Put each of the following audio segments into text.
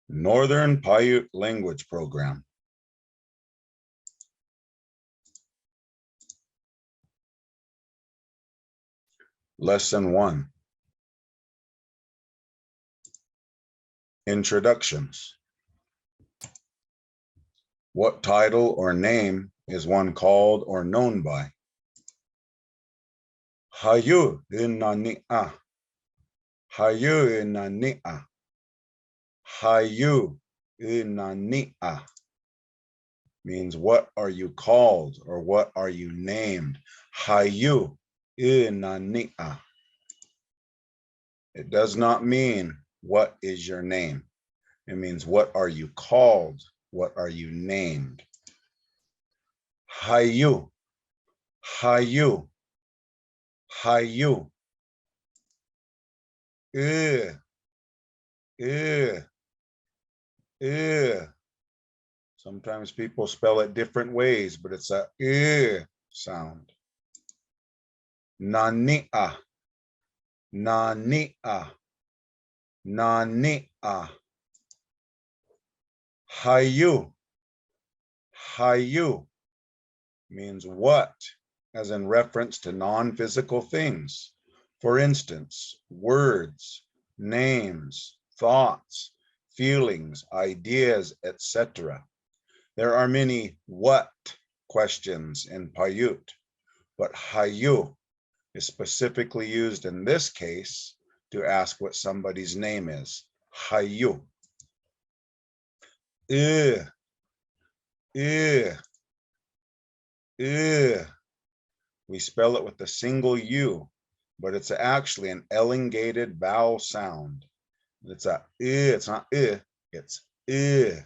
Northern Paiute Language Program. Lesson 1. Introductions. What title or name is one called or known by? Hayu inani'a. Hayu inani'a. Hayu inani'a means what are you called or what are you named? Hayu inani'a. It does not mean what is your name. It means what are you called? What are you named? Hayu, hayu, hayu. Sometimes people spell it different ways, but it's a sound. Nani'a, nani'a, nani'a. Hayu, hayu means what, as in reference to non-physical things. For instance, words, names, thoughts, feelings, ideas, etc. There are many what questions in Paiute, but hayu is specifically used in this case to ask what somebody's name is. Hayu. We spell it with a single U, but it's actually an elongated vowel sound. It's a it's not it's but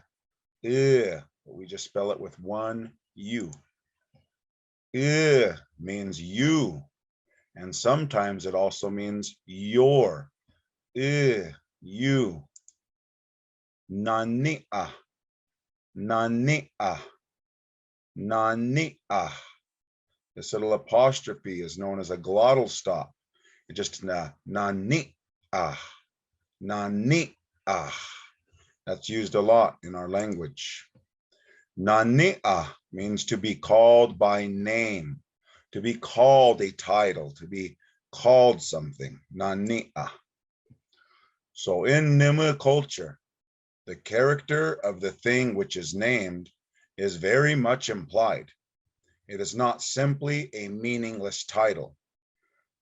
we just spell it with one U. Means you, and sometimes it also means your. You. Nani'a, nani'a, nani'a. This little apostrophe is known as a glottal stop. It just nani'a, nani'a. That's used a lot in our language. Nani'a means to be called by name, to be called a title, to be called something. Nani'a. So in Nima culture, the character of the thing which is named is very much implied. It is not simply a meaningless title.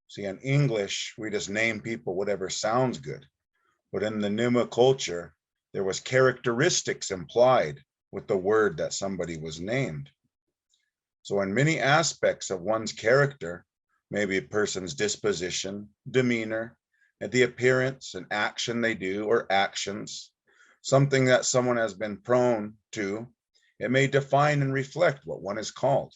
See, in English, we just name people whatever sounds good. But in the Nima culture, there was characteristics implied with the word that somebody was named. So in many aspects of one's character, maybe a person's disposition, demeanor, and the appearance and action they do or actions, something that someone has been prone to, it may define and reflect what one is called.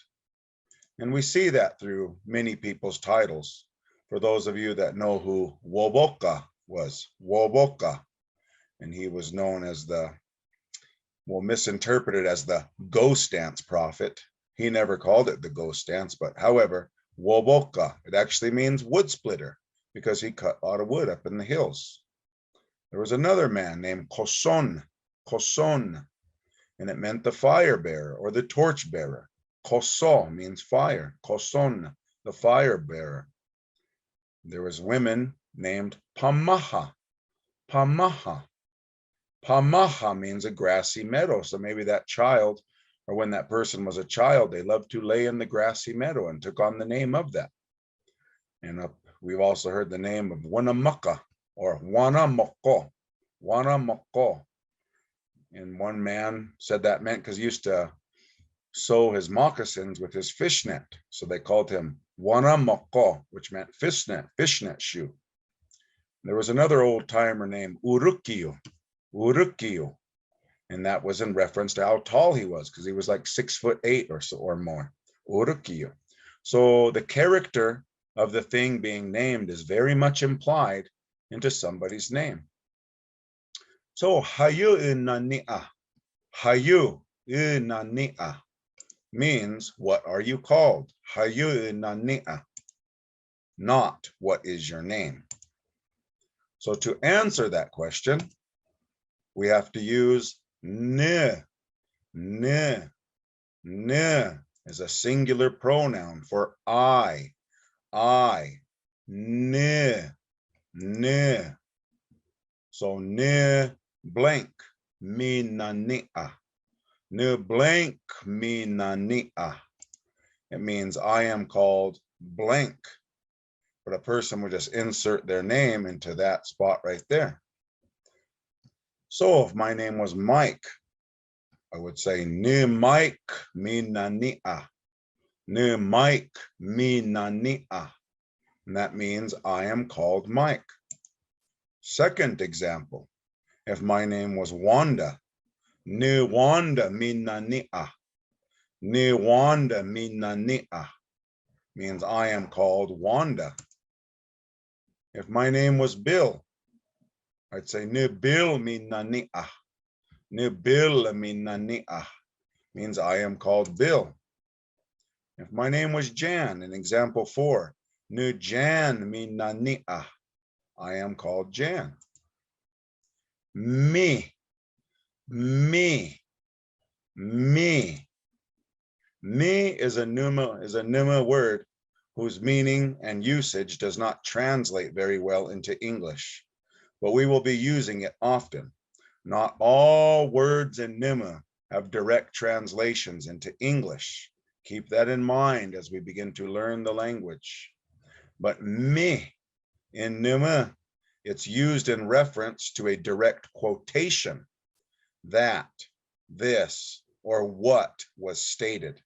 And we see that through many people's titles. For those of you that know who Woboka was, Woboka, and he was known as the, well, misinterpreted as the ghost dance prophet. He never called it the ghost dance, but however, Woboka, it actually means wood splitter because he cut a lot of wood up in the hills. There was another man named Koson, Koson, and it meant the fire bearer or the torch bearer. Koso means fire, Koson, the fire bearer. There was women named Pamaha, Pamaha. Pamaha means a grassy meadow. So maybe that child, or when that person was a child, they loved to lay in the grassy meadow and took on the name of that. And we've also heard the name of Wanamaka or Wanamoko, Wanamoko. And one man said that meant because he used to sew his moccasins with his fishnet. So they called him Wanamoko, which meant fishnet shoe. There was another old timer named Urukio, Urukio, and that was in reference to how tall he was because he was like 6'8" or so or more. Urukio. So the character of the thing being named is very much implied into somebody's name. So hayu inani'a, hayu inani'a means what are you called? Hayu inani'a, not what is your name. So to answer that question, we have to use ne. Ne. Ne is a singular pronoun for I. I. Ne. Ne. So ne blank mi nania. Ne blank mi nania. It means I am called blank. But a person would just insert their name into that spot right there. So if my name was Mike, I would say ne Mike mi nania. Ne Mike mi nania. And that means I am called Mike. Second example, if my name was Wanda, ne Wanda mi nania. Ne Wanda mi nania means I am called Wanda. If my name was Bill, I'd say ne Bill mi nania. Ne Bill mi nania means I am called Bill. If my name was Jan, in example 4, ne Jan mi nania, I am called Jan. Me, me, me. Me is a pneuma word whose meaning and usage does not translate very well into English, but we will be using it often. Not all words in pneuma have direct translations into English. Keep that in mind as we begin to learn the language. But me in pneuma, it's used in reference to a direct quotation, that, this, or what was stated.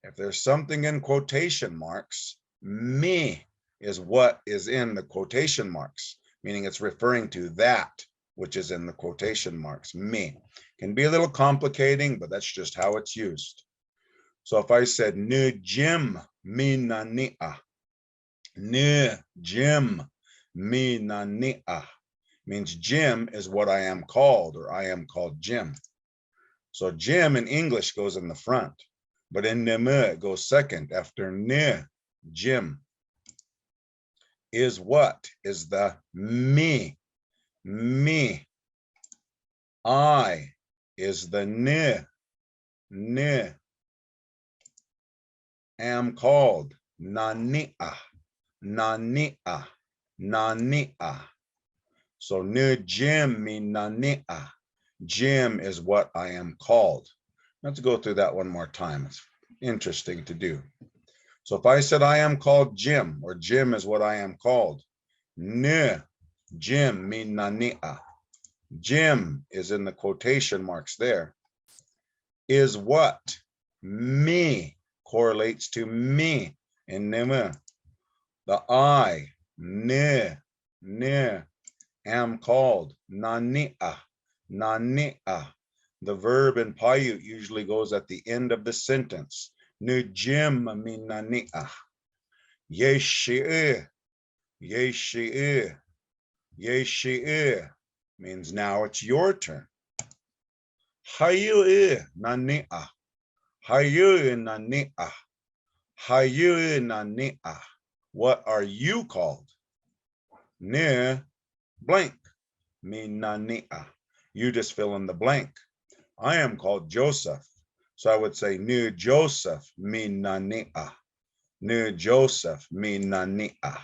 If there's something in quotation marks, me is what is in the quotation marks, meaning it's referring to that which is in the quotation marks, me. Can be a little complicating, but that's just how it's used. So if I said, ne Jim mi nania, ne Jim mi nania, means Jim is what I am called, or I am called Jim. So Jim in English goes in the front, but in pneuma it goes second after ne. Jim is what? Is the me. Me. I is the ne. Ne. Am called nania. Nania. Nania. So ne Jim mi nania. Jim is what I am called. Let's go through that one more time. It's interesting to do. So if I said I am called Jim, or Jim is what I am called, ne Jim mi nania. Jim is in the quotation marks there. Is what? Me correlates to me in pneuma. The I, ne, am called nania. Nania. The verb in Paiute usually goes at the end of the sentence. Ne Jim mi nania. Yeshe, yeshe, yeshe means now it's your turn. Hayu nania. Hayu nania. Hayu nania. What are you called? Ne blank mi nania. You just fill in the blank. I am called Joseph. So I would say ne Joseph mi nania. Ne Joseph mi nania.